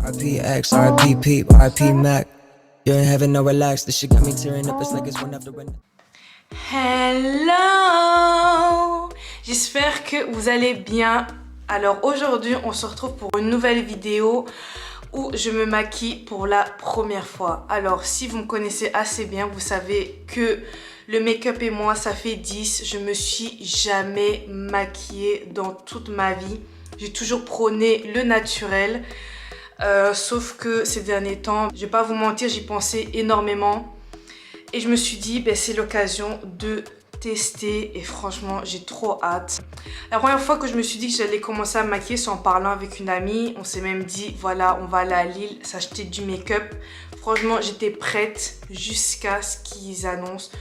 RIP X, RIP Peep, RIP Mac. You're in heaven, no relax. This shit got me tearing up. It's like it's one after one. Hello! J'espère que vous allez bien. Alors aujourd'hui, on se retrouve pour une nouvelle vidéo où je me maquille pour la première fois. Alors si vous me connaissez assez bien, vous savez que le make-up et moi, ça fait 10. Je me suis jamais maquillée dans toute ma vie. J'ai toujours prôné le naturel. Sauf que ces derniers temps, je vais pas vous mentir, j'y pensais énormément. Et je me suis dit, ben, c'est l'occasion de tester. Et franchement, j'ai trop hâte. La première fois que je me suis dit que j'allais commencer à me maquiller, c'est en parlant avec une amie. On s'est même dit, voilà, on va aller à Lille s'acheter du make-up. Franchement, j'étais prête jusqu'à ce qu'ils annoncent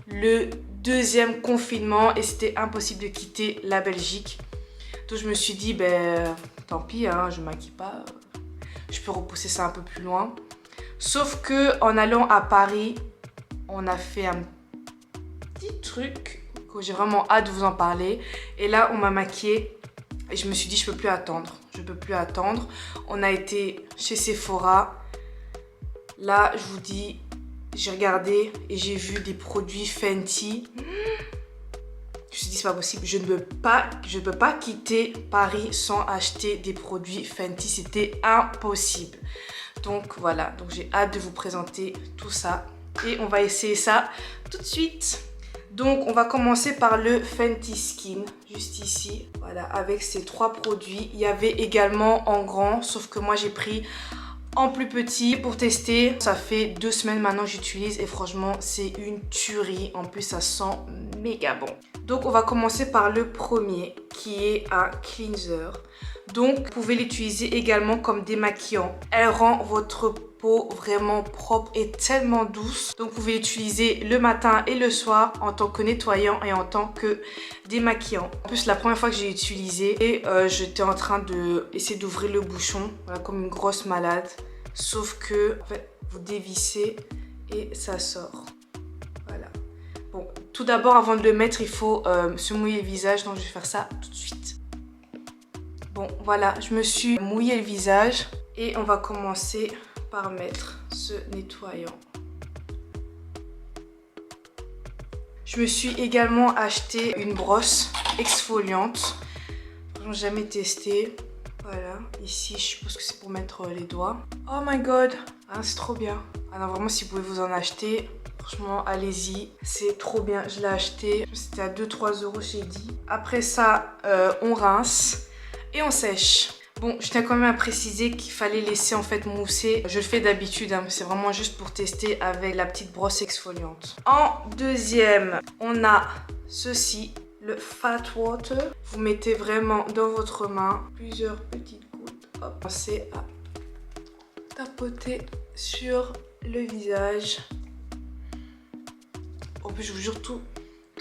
le deuxième confinement. Et c'était impossible de quitter la Belgique. Donc je me suis dit, ben, tant pis, hein, je ne maquille pas. Je peux repousser ça un peu plus loin. Sauf que en allant à Paris, on a fait un petit truc que j'ai vraiment hâte de vous en parler. Et là, on m'a maquillée et je me suis dit, je peux plus attendre. Je peux plus attendre. On a été chez Sephora. Là, je vous dis, j'ai regardé et j'ai vu des produits Fenty. Je me suis dit, c'est pas possible. Je ne peux pas quitter Paris sans acheter des produits Fenty. C'était impossible. Donc voilà, donc j'ai hâte de vous présenter tout ça. Et on va essayer ça tout de suite. Donc on va commencer par le Fenty Skin, juste ici. Voilà, avec ces trois produits. Il y avait également en grand, sauf que moi j'ai pris en plus petit pour tester. Ça fait 2 semaines maintenant que j'utilise et franchement c'est une tuerie. En plus ça sent méga bon. Donc on va commencer par le premier qui est un cleanser. Donc vous pouvez l'utiliser également comme démaquillant. Elle rend votre peau vraiment propre et tellement douce. Donc vous pouvez l'utiliser le matin et le soir en tant que nettoyant et en tant que démaquillant. En plus la première fois que j'ai utilisé, j'étais en train d'essayer d'ouvrir le bouchon, voilà, comme une grosse malade. Sauf que en fait, vous dévissez et ça sort. Voilà. Bon, tout d'abord avant de le mettre, il faut se mouiller le visage. Donc je vais faire ça tout de suite. Bon, voilà, je me suis mouillé le visage et on va commencer par mettre ce nettoyant. Je me suis également acheté une brosse exfoliante. Je n'ai jamais testé. Voilà, ici, je suppose que c'est pour mettre les doigts. Oh my god, ah, c'est trop bien. Alors vraiment, si vous pouvez vous en acheter, franchement, allez-y. C'est trop bien, je l'ai acheté. C'était à 2-3 € chez Di. Après ça, on rince. Et on sèche. Bon, je tiens quand même à préciser qu'il fallait laisser en fait mousser. Je le fais d'habitude, hein, mais c'est vraiment juste pour tester avec la petite brosse exfoliante. En deuxième, on a ceci, le Fat Water. Vous mettez vraiment dans votre main plusieurs petites gouttes. Hop, pensez à tapoter sur le visage. En plus, je vous jure, tous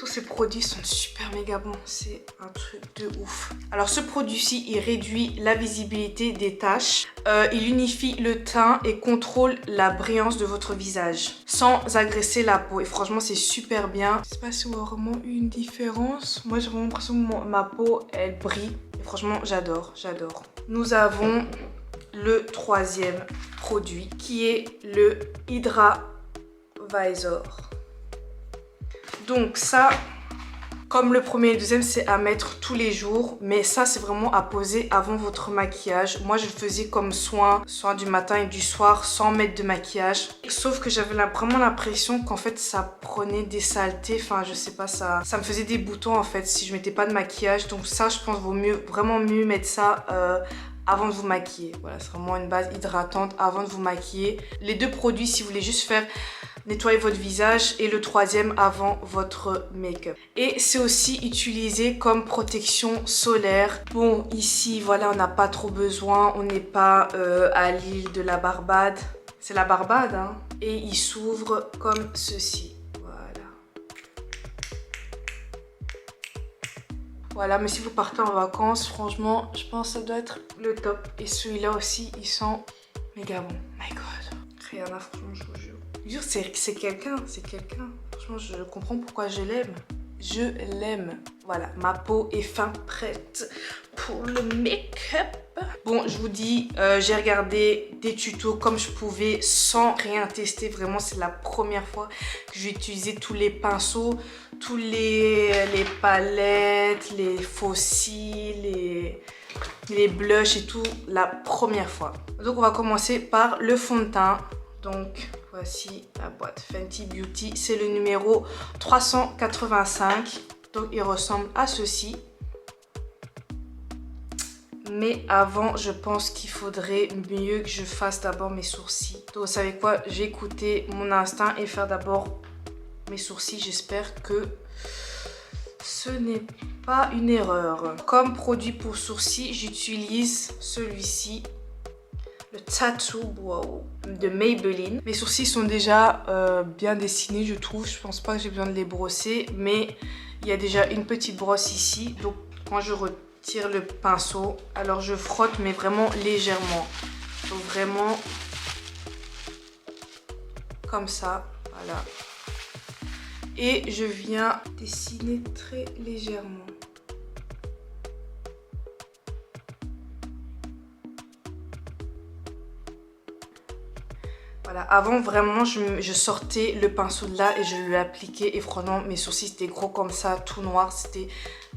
ces produits sont super méga bons, c'est un truc de ouf. Alors ce produit-ci, il réduit la visibilité des taches, il unifie le teint et contrôle la brillance de votre visage sans agresser la peau. Et franchement, c'est super bien. Je sais pas si on a vraiment eu une différence. Moi, j'ai vraiment l'impression que ma peau, elle brille. Et franchement, j'adore, j'adore. Nous avons le troisième produit qui est le Hydra Visor. Donc ça, comme le premier et le deuxième, c'est à mettre tous les jours. Mais ça, c'est vraiment à poser avant votre maquillage. Moi, je le faisais comme soin du matin et du soir sans mettre de maquillage. Sauf que j'avais vraiment l'impression qu'en fait, ça prenait des saletés. Enfin, je sais pas, ça me faisait des boutons en fait si je mettais pas de maquillage. Donc ça, je pense, vaut vraiment mieux mettre ça avant de vous maquiller. Voilà, c'est vraiment une base hydratante avant de vous maquiller. Les deux produits, si vous voulez juste faire nettoyer votre visage, et le troisième avant votre make-up. Et c'est aussi utilisé comme protection solaire. Bon, ici, voilà, on n'a pas trop besoin. On n'est pas à l'île de la Barbade. C'est la Barbade, hein. Et il s'ouvre comme ceci. Voilà. Voilà, mais si vous partez en vacances, franchement, je pense que ça doit être le top. Et celui-là aussi, il sent méga bon. My god. Rien à franchement, je vous jure. C'est quelqu'un, c'est quelqu'un. Franchement, je comprends pourquoi je l'aime. Je l'aime. Voilà, ma peau est fin prête pour le make-up. Bon, je vous dis, j'ai regardé des tutos comme je pouvais sans rien tester. Vraiment, c'est la première fois que j'ai utilisé tous les pinceaux, tous les palettes, les faux cils, les blushs et tout. La première fois. Donc, on va commencer par le fond de teint. Donc, voici la boîte Fenty Beauty. C'est le numéro 385. Donc, il ressemble à ceci. Mais avant, je pense qu'il faudrait mieux que je fasse d'abord mes sourcils. Donc, vous savez quoi? J'ai écouté mon instinct et faire d'abord mes sourcils. J'espère que ce n'est pas une erreur. Comme produit pour sourcils, j'utilise celui-ci. Le Tattoo Brow de Maybelline. Mes sourcils sont déjà bien dessinés, je trouve. Je pense pas que j'ai besoin de les brosser. Mais il y a déjà une petite brosse ici. Donc, quand je retire le pinceau, alors je frotte, mais vraiment légèrement. Donc, vraiment comme ça. Voilà. Et je viens dessiner très légèrement. Voilà, avant vraiment je sortais le pinceau de là et je lui appliquais et franchement mes sourcils c'était gros comme ça, tout noir, c'était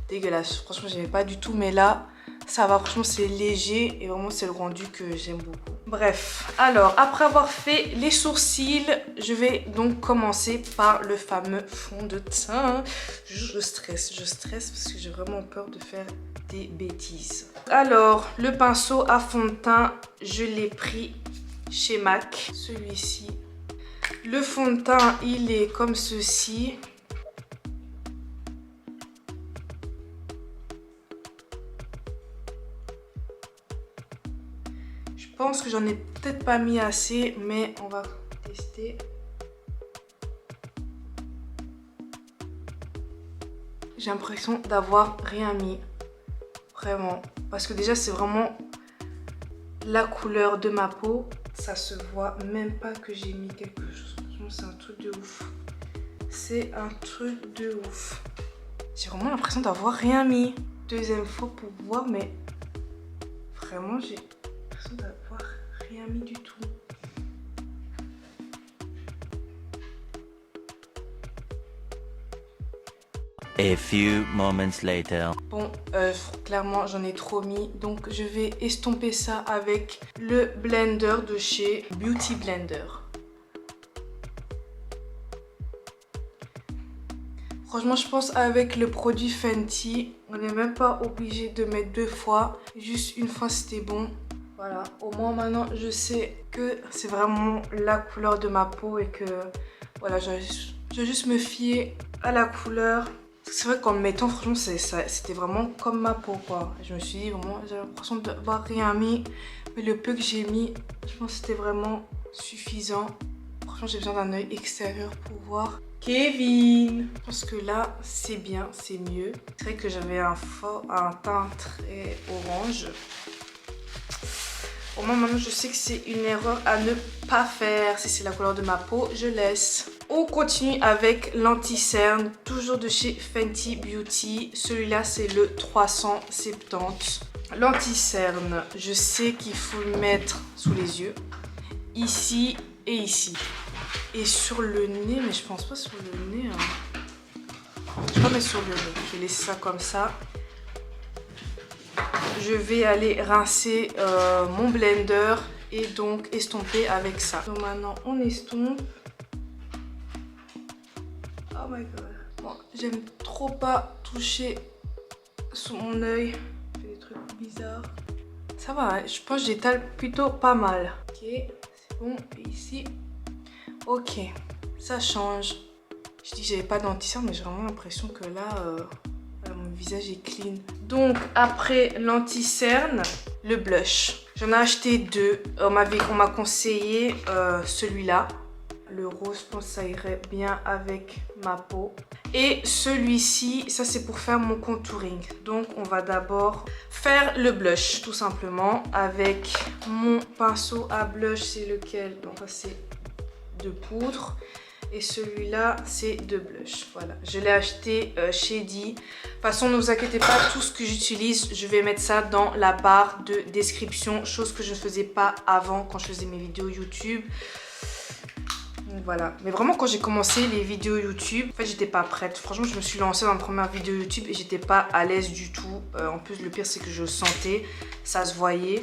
dégueulasse. Franchement j'aimais pas du tout, mais là ça va, franchement c'est léger et vraiment c'est le rendu que j'aime beaucoup. Bref, alors après avoir fait les sourcils, je vais donc commencer par le fameux fond de teint. Je stresse parce que j'ai vraiment peur de faire des bêtises. Alors le pinceau à fond de teint, je l'ai pris chez MAC, celui-ci. Le fond de teint, il est comme ceci. Je pense que j'en ai peut-être pas mis assez, mais on va tester. J'ai l'impression d'avoir rien mis. Vraiment. Parce que déjà, c'est vraiment la couleur de ma peau. Ça se voit même pas que j'ai mis quelque chose. Franchement, c'est un truc de ouf. C'est un truc de ouf. J'ai vraiment l'impression d'avoir rien mis. Deuxième fois pour voir, mais vraiment, j'ai l'impression d'avoir rien mis du tout. A few moments later. Bon, clairement j'en ai trop mis, donc je vais estomper ça avec le blender de chez Beauty Blender. Franchement, je pense avec le produit Fenty, on n'est même pas obligé de mettre deux fois, juste une fois c'était bon. Voilà, au moins maintenant je sais que c'est vraiment la couleur de ma peau et que voilà, je vais juste me fier à la couleur. C'est vrai qu'en le mettant, franchement, c'était vraiment comme ma peau, quoi. Je me suis dit, vraiment, j'ai l'impression d'avoir rien mis. Mais le peu que j'ai mis, je pense que c'était vraiment suffisant. Franchement, j'ai besoin d'un œil extérieur pour voir. Kevin! Je pense que là, c'est bien, c'est mieux. C'est vrai que j'avais un teint très orange. Au moins, maintenant, je sais que c'est une erreur à ne pas faire. Si c'est la couleur de ma peau, je laisse. On continue avec l'anti-cerne, toujours de chez Fenty Beauty. Celui-là, c'est le 370. L'anti-cerne, je sais qu'il faut le mettre sous les yeux, ici et ici. Et sur le nez, mais je pense pas sur le nez. Hein. Je vais pas mettre sur le nez, je vais laisser ça comme ça. Je vais aller rincer mon blender et donc estomper avec ça. Donc maintenant, on estompe. Oh my god. Bon, j'aime trop pas toucher sous mon œil. Je fais des trucs bizarres. Ça va, hein, je pense que j'étale plutôt pas mal. Ok, c'est bon. Et ici. Ok, ça change. Je dis que j'avais pas d'anti-cerne, mais j'ai vraiment l'impression que là, mon visage est clean. Donc, après l'anti-cerne, le blush. J'en ai acheté deux. On m'a conseillé celui-là. Le rose, je pense que ça irait bien avec ma peau. Et celui-ci, ça c'est pour faire mon contouring. Donc on va d'abord faire le blush tout simplement avec mon pinceau à blush. C'est lequel? Donc ça c'est de poudre. Et celui-là, c'est de blush. Voilà, je l'ai acheté chez Shady. De toute façon, ne vous inquiétez pas, tout ce que j'utilise, je vais mettre ça dans la barre de description. Chose que je ne faisais pas avant quand je faisais mes vidéos YouTube. Donc voilà. Mais vraiment, quand j'ai commencé les vidéos YouTube, en fait, j'étais pas prête. Franchement, je me suis lancée dans ma première vidéo YouTube et j'étais pas à l'aise du tout. En plus, le pire, c'est que je le sentais. Ça se voyait.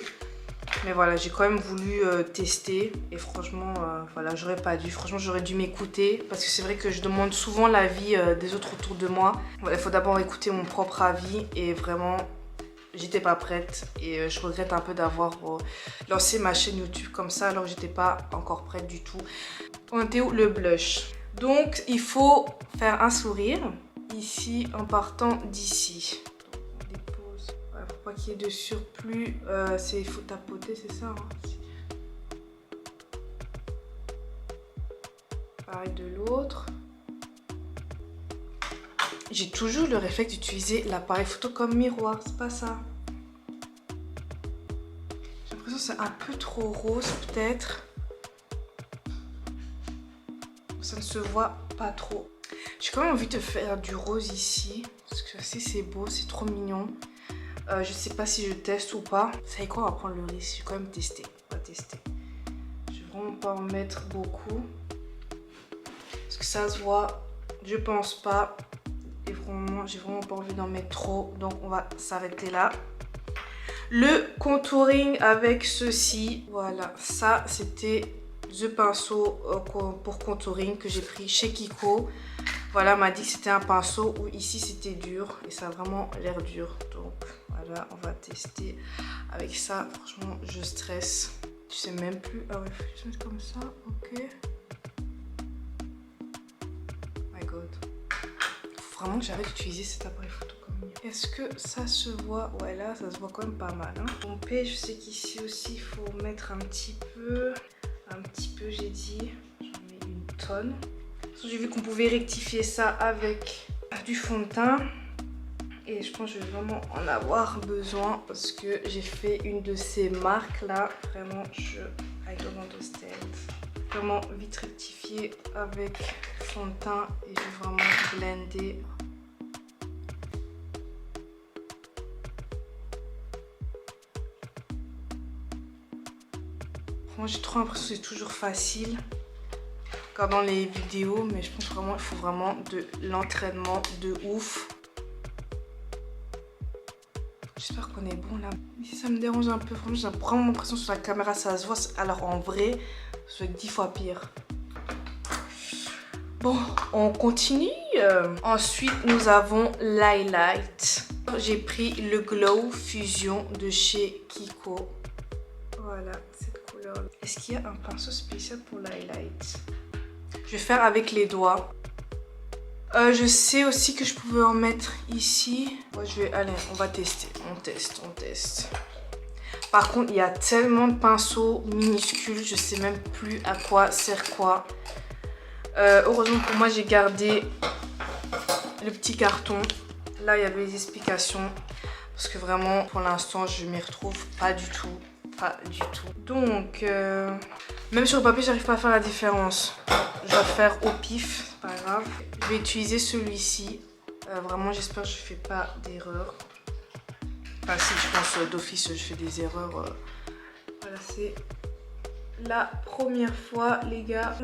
Mais voilà, j'ai quand même voulu tester et franchement, voilà, j'aurais pas dû. Franchement, j'aurais dû m'écouter parce que c'est vrai que je demande souvent l'avis des autres autour de moi. Voilà, il faut d'abord écouter mon propre avis et vraiment, j'étais pas prête et je regrette un peu d'avoir lancé ma chaîne YouTube comme ça alors que j'étais pas encore prête du tout. On était où? Le blush. Donc, il faut faire un sourire ici en partant d'ici. Pour pas qu'il y ait de surplus, il faut tapoter, c'est ça, hein. Pareil de l'autre. J'ai toujours le réflexe d'utiliser l'appareil photo comme miroir, c'est pas ça. J'ai l'impression que c'est un peu trop rose peut-être. Ça ne se voit pas trop. J'ai quand même envie de faire du rose ici, parce que si c'est beau, c'est trop mignon. Je sais pas si je teste ou pas. Vous savez quoi, on va prendre le risque. Je vais quand même tester. On va tester. Je vais vraiment pas en mettre beaucoup. Parce que ça se voit. Je pense pas. Et vraiment, j'ai vraiment pas envie d'en mettre trop. Donc on va s'arrêter là. Le contouring avec ceci. Voilà. Ça, c'était the pinceau pour contouring que j'ai pris chez Kiko. Voilà, m'a dit que c'était un pinceau où ici c'était dur. Et ça a vraiment l'air dur. Donc voilà, on va tester avec ça. Franchement, je stresse. Je sais même plus. Ah ouais, faut juste mettre comme ça. Ok. My God. Faut vraiment que j'arrête d'utiliser cet appareil photo comme mieux. Est-ce que ça se voit? Ouais, là, ça se voit quand même pas mal. Hein. Pomper, je sais qu'ici aussi, il faut mettre un petit peu. Un petit peu, j'ai dit. J'en mets une tonne. J'ai vu qu'on pouvait rectifier ça avec du fond de teint. Et je pense que je vais vraiment en avoir besoin parce que j'ai fait une de ces marques là. Vraiment, I don't understand. Vraiment vite rectifier avec fond de teint et je vais vraiment blender. Moi j'ai trop l'impression que c'est toujours facile comme dans les vidéos, mais je pense vraiment il faut vraiment de l'entraînement de ouf. J'espère qu'on est bon là. Mais si ça me dérange un peu, franchement j'ai vraiment l'impression sur la caméra ça se voit, alors en vrai ça va être 10 fois pire. Bon, on continue. Ensuite nous avons l'highlight. J'ai pris le Glow Fusion de chez Kiko. Voilà, cette couleur. Est-ce qu'il y a un pinceau spécial pour l'highlight? Je vais faire avec les doigts. Je sais aussi que je pouvais en mettre ici. Ouais, allez, on va tester. On teste. Par contre, il y a tellement de pinceaux minuscules. Je sais même plus à quoi sert quoi. Heureusement pour moi, j'ai gardé le petit carton. Là, il y avait les explications. Parce que vraiment, pour l'instant, je m'y retrouve pas du tout. Pas du tout. Donc, même sur le papier, j'arrive pas à faire la différence. Je vais faire au pif, c'est pas grave. Je vais utiliser celui-ci. Vraiment, j'espère que je fais pas d'erreur. Enfin, si, je pense d'office, je fais des erreurs. Voilà, c'est la première fois, les gars.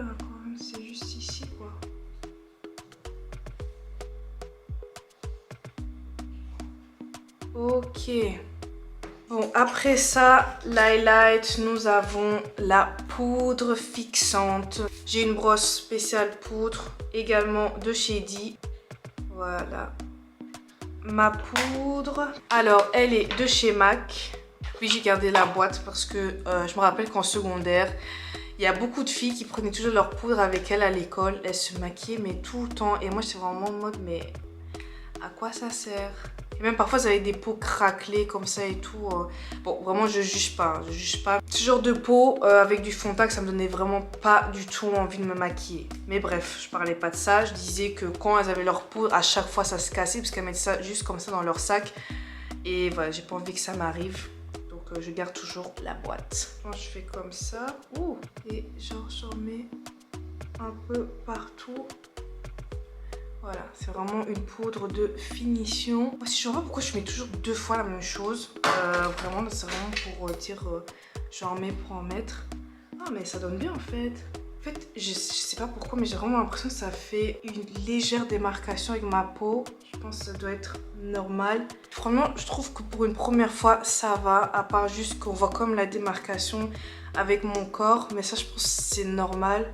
C'est juste ici, quoi. Ok. Bon, après ça, l'highlight, nous avons la poudre fixante. J'ai une brosse spéciale poudre, également de Shady. Voilà. Ma poudre. Alors, elle est de chez MAC. Puis j'ai gardé la boîte parce que je me rappelle qu'en secondaire, il y a beaucoup de filles qui prenaient toujours leur poudre avec elles à l'école. Elles se maquillaient, mais tout le temps. Et moi, j'étais vraiment en mode, mais à quoi ça sert? Et même parfois, ça avait des peaux craquelées comme ça et tout. Bon, vraiment, je juge pas. Je juge pas. Ce genre de peau avec du fond de teint, ça me donnait vraiment pas du tout envie de me maquiller. Mais bref, je parlais pas de ça. Je disais que quand elles avaient leur poudre, à chaque fois, ça se cassait parce qu'elles mettaient ça juste comme ça dans leur sac. Et voilà, j'ai pas envie que ça m'arrive. Donc, je garde toujours la boîte. Quand je fais comme ça, et genre, j'en mets un peu partout. Voilà, c'est vraiment une poudre de finition. Je sais pas pourquoi je mets toujours 2 fois la même chose. Vraiment, c'est vraiment pour dire j'en mets pour en mettre. Ah, mais ça donne bien en fait. En fait, je sais pas pourquoi, mais j'ai vraiment l'impression que ça fait une légère démarcation avec ma peau. Je pense que ça doit être normal. Franchement, je trouve que pour une première fois, ça va. À part juste qu'on voit comme la démarcation avec mon corps. Mais ça, je pense que c'est normal.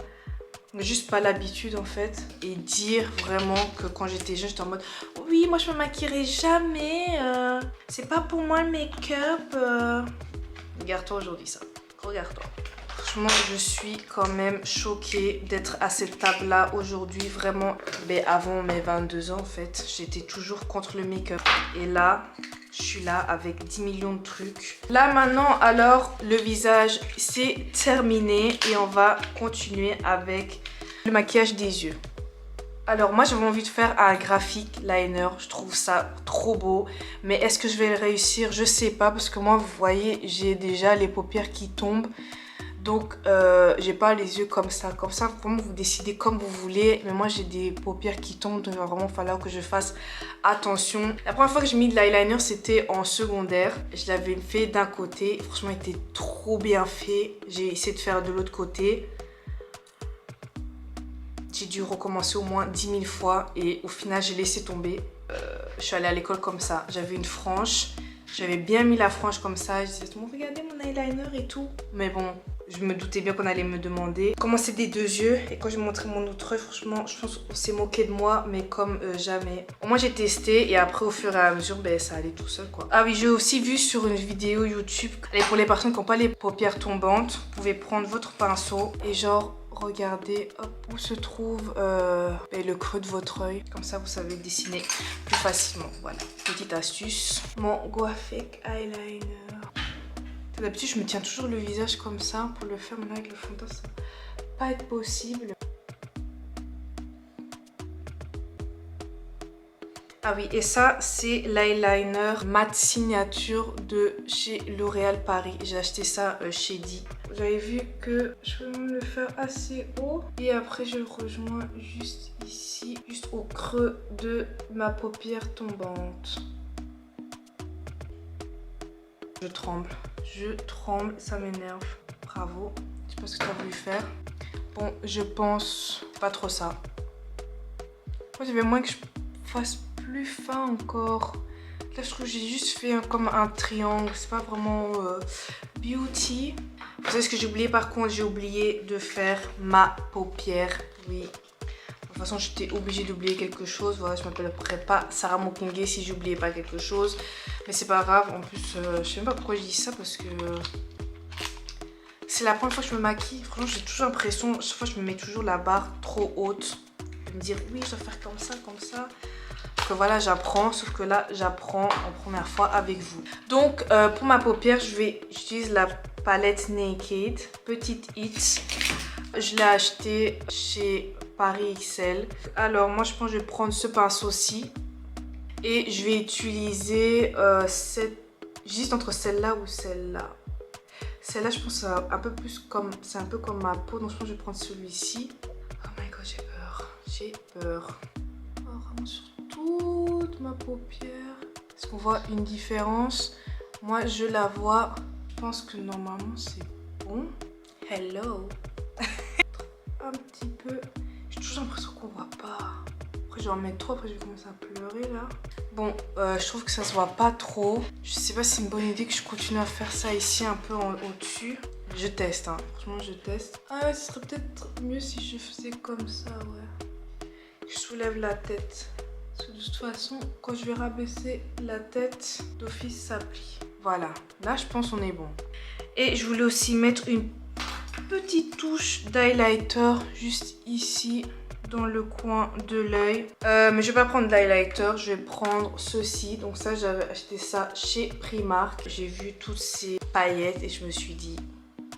Juste pas l'habitude en fait. Et dire vraiment que quand j'étais jeune, j'étais en mode oui, moi je me maquillerai jamais. C'est pas pour moi le make-up. Regarde-toi aujourd'hui ça. Regarde-toi. Franchement, je suis quand même choquée d'être à cette table-là aujourd'hui. Vraiment, mais avant mes 22 ans, en fait, j'étais toujours contre le make-up. Et là, je suis là avec 10 millions de trucs. Là, maintenant, alors, le visage, c'est terminé. Et on va continuer avec le maquillage des yeux. Alors, moi, j'avais envie de faire un graphic liner. Je trouve ça trop beau. Mais est-ce que je vais le réussir? Je sais pas. Parce que moi, vous voyez, j'ai déjà les paupières qui tombent. Donc, j'ai pas les yeux comme ça. Comme ça, vraiment, vous décidez comme vous voulez. Mais moi, j'ai des paupières qui tombent. Donc, il va vraiment falloir que je fasse attention. La première fois que j'ai mis de l'eyeliner, c'était en secondaire. Je l'avais fait d'un côté. Franchement, il était trop bien fait. J'ai essayé de faire de l'autre côté. J'ai dû recommencer au moins 10 000 fois. Et au final, j'ai laissé tomber. Je suis allée à l'école comme ça. J'avais une frange. J'avais bien mis la frange comme ça. Je disais, regardez mon eyeliner et tout. Mais bon, je me doutais bien qu'on allait me demander. Comment c'est des 2 yeux. Et quand j'ai montré mon autre œil, franchement, je pense qu'on s'est moqué de moi, mais comme jamais. Au moins, j'ai testé et après, au fur et à mesure, ben, ça allait tout seul, quoi. Ah oui, j'ai aussi vu sur une vidéo YouTube. Et pour les personnes qui n'ont pas les paupières tombantes, vous pouvez prendre votre pinceau et genre, regardez hop, où se trouve le creux de votre œil. Comme ça, vous savez dessiner plus facilement. Voilà, petite astuce. Mon Guafek eyeliner. D'habitude, je me tiens toujours le visage comme ça. Pour le faire, maintenant avec le fond de teint, ça va pas être possible. Ah oui, et ça, c'est l'eyeliner matte signature de chez L'Oréal Paris. J'ai acheté ça chez Di. J'avais vu que je peux même le faire assez haut. Et après, je le rejoins juste ici, juste au creux de ma paupière tombante. Je tremble, ça m'énerve. Bravo. Je sais pas ce que tu as voulu faire. Bon, je pense pas trop ça. Moi, j'avais moins que je fasse plus fin encore. Là, je trouve que j'ai juste fait comme un triangle. C'est pas vraiment beauty. Vous savez ce que j'ai oublié par contre? J'ai oublié de faire ma paupière. Oui. De toute façon, j'étais obligée d'oublier quelque chose. Voilà, je m'appellerais pas Sarah Mokenge si j'oubliais pas quelque chose. Mais c'est pas grave. En plus, je sais même pas pourquoi je dis ça parce que c'est la première fois que je me maquille. Franchement, j'ai toujours l'impression, chaque fois, je me mets toujours la barre trop haute. De me dire, oui, je dois faire comme ça, comme ça. Donc voilà, j'apprends. Sauf que là, j'apprends en première fois avec vous. Donc, pour ma paupière, j'utilise la palette Naked. Petite Hit. Je l'ai acheté chez Paris XL. Alors, moi, je pense que je vais prendre ce pinceau-ci. Et je vais utiliser juste entre celle-là ou celle-là. Celle-là, je pense que c'est un peu plus comme... C'est un peu comme ma peau. Donc, je pense que je vais prendre celui-ci. Oh my god, j'ai peur. J'ai peur. Oh, vraiment sur toute ma paupière. Est-ce qu'on voit une différence? Moi, je la vois. Je pense que normalement, c'est bon. Hello. Un petit peu. J'ai toujours l'impression qu'on voit pas. Après, je vais en mettre trop. Après, je vais commencer à pleurer là. Bon, je trouve que ça se voit pas trop. Je sais pas si c'est une bonne idée que je continue à faire ça ici un peu au-dessus. Je teste, hein. Franchement, je teste. Ah ouais, ce serait peut-être mieux si je faisais comme ça, ouais. Je soulève la tête. Parce que de toute façon, quand je vais rabaisser la tête, d'office, ça plie. Voilà. Là, je pense qu'on est bon. Et je voulais aussi mettre une petite touche d'highlighter juste ici. Dans le coin de l'œil. Mais je vais pas prendre l'highlighter, je vais prendre ceci. Donc ça, j'avais acheté ça chez Primark. J'ai vu toutes ces paillettes et je me suis dit,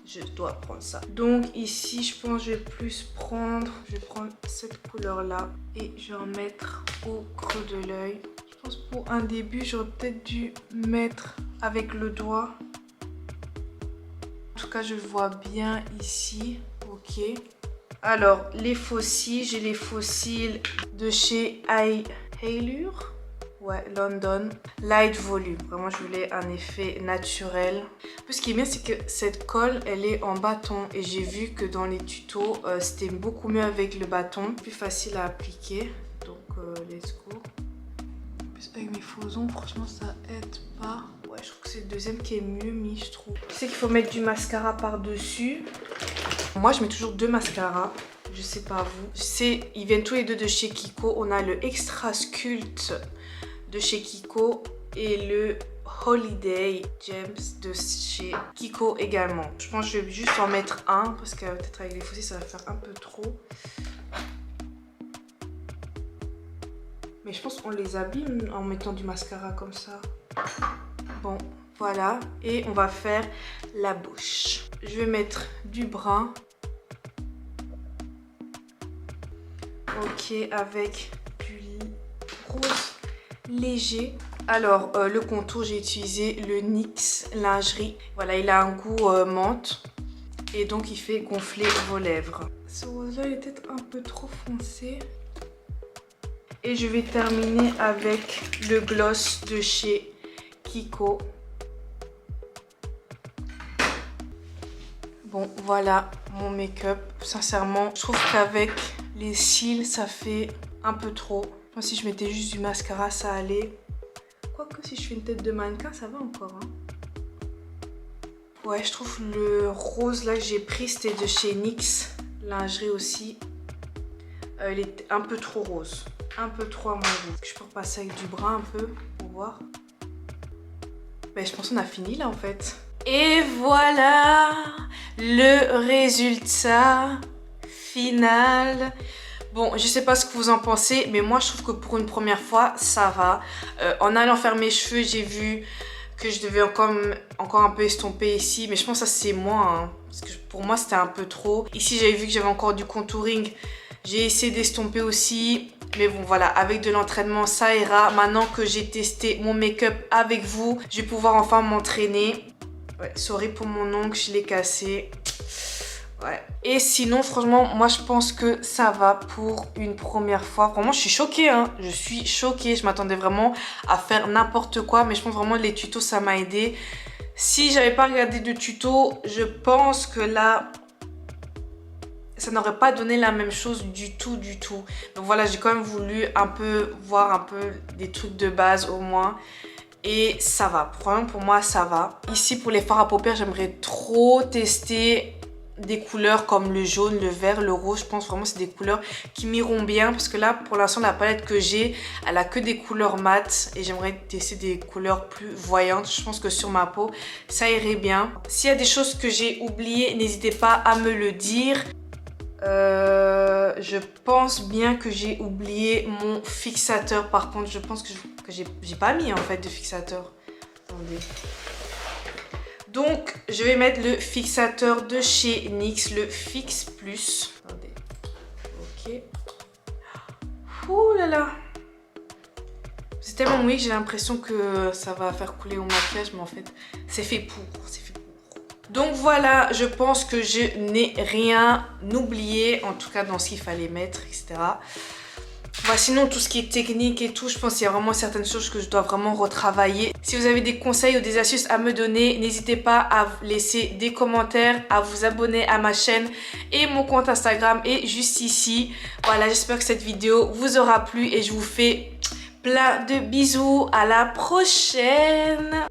je dois prendre ça. Donc ici, je pense que je vais plus prendre... Je vais prendre cette couleur-là et je vais en mettre au creux de l'œil. Je pense pour un début, j'aurais peut-être dû mettre avec le doigt. En tout cas, je vois bien ici. Ok. Alors, les faux cils, j'ai les faux cils de chez Allure. Ouais, London. Light Volume. Vraiment, je voulais un effet naturel. En plus, ce qui est bien, c'est que cette colle, elle est en bâton. Et j'ai vu que dans les tutos, c'était beaucoup mieux avec le bâton. Plus facile à appliquer. Donc, let's go. En plus, avec mes faux ongles, franchement, ça aide pas. Ouais, je trouve que c'est le deuxième qui est mieux mis, je trouve. Je sais qu'il faut mettre du mascara par-dessus. Moi, je mets toujours 2 mascaras. Je sais pas vous. Ils viennent tous les deux de chez Kiko. On a le Extra Sculpt de chez Kiko et le Holiday Gems de chez Kiko également. Je pense que je vais juste en mettre un parce que peut-être avec les faux cils ça va faire un peu trop. Mais je pense qu'on les abîme en mettant du mascara comme ça. Bon, voilà. Et on va faire la bouche. Je vais mettre du brun. Ok, avec du rose léger. Alors, le contour, j'ai utilisé le NYX Lingerie. Voilà, il a un goût menthe. Et donc, il fait gonfler vos lèvres. Ce rose-là, il est peut-être un peu trop foncé. Et je vais terminer avec le gloss de chez Kiko. Bon, voilà mon make-up. Sincèrement, je trouve qu'avec les cils, ça fait un peu trop. Moi, si je mettais juste du mascara, ça allait. Quoique, si je fais une tête de mannequin, ça va encore. Hein. Ouais, je trouve le rose là que j'ai pris, c'était de chez NYX Lingerie aussi. Il est un peu trop rose. Un peu trop à mon goût. Je peux repasser avec du brun un peu pour voir. Ben, je pense qu'on a fini là en fait. Et voilà le résultat final. Bon, je sais pas ce que vous en pensez, mais moi je trouve que pour une première fois, ça va. En allant faire mes cheveux, j'ai vu que je devais encore un peu estomper ici. Mais je pense que ça c'est moi, hein, parce que pour moi c'était un peu trop. Ici j'avais vu que j'avais encore du contouring. J'ai essayé d'estomper aussi. Mais bon voilà, avec de l'entraînement ça ira. Maintenant que j'ai testé mon make-up avec vous, je vais pouvoir enfin m'entraîner. Ouais, sorry pour mon ongle, je l'ai cassé. Ouais. Et sinon, franchement, moi je pense que ça va pour une première fois. Vraiment, je suis choquée, hein. Je suis choquée. Je m'attendais vraiment à faire n'importe quoi. Mais je pense vraiment que les tutos, ça m'a aidé. Si j'avais pas regardé de tutos, je pense que là, ça n'aurait pas donné la même chose du tout, du tout. Donc voilà, j'ai quand même voulu un peu voir un peu des trucs de base au moins. Et ça va. Vraiment, pour moi, ça va. Ici, pour les fards à paupières, j'aimerais trop tester des couleurs comme le jaune, le vert, le rose. Je pense vraiment que c'est des couleurs qui m'iront bien parce que là pour l'instant la palette que j'ai elle a que des couleurs mates et j'aimerais tester des couleurs plus voyantes. Je pense que sur ma peau ça irait bien. S'il y a des choses que j'ai oubliées, n'hésitez pas à me le dire. Je pense bien que j'ai oublié mon fixateur. Par contre je pense que j'ai pas mis en fait de fixateur. Attendez. Donc, je vais mettre le fixateur de chez NYX, le Fix Plus. Attendez. Ok. Ouh là là. C'est tellement mouillé que j'ai l'impression que ça va faire couler mon maquillage. Mais en fait, c'est fait pour. C'est fait pour. Donc voilà, je pense que je n'ai rien oublié. En tout cas, dans ce qu'il fallait mettre, etc. Bah, sinon tout ce qui est technique et tout, je pense qu'il y a vraiment certaines choses que je dois vraiment retravailler. Si vous avez des conseils ou des astuces à me donner, n'hésitez pas à laisser des commentaires, à vous abonner à ma chaîne et mon compte Instagram est juste ici. Voilà, j'espère que cette vidéo vous aura plu et je vous fais plein de bisous. À la prochaine!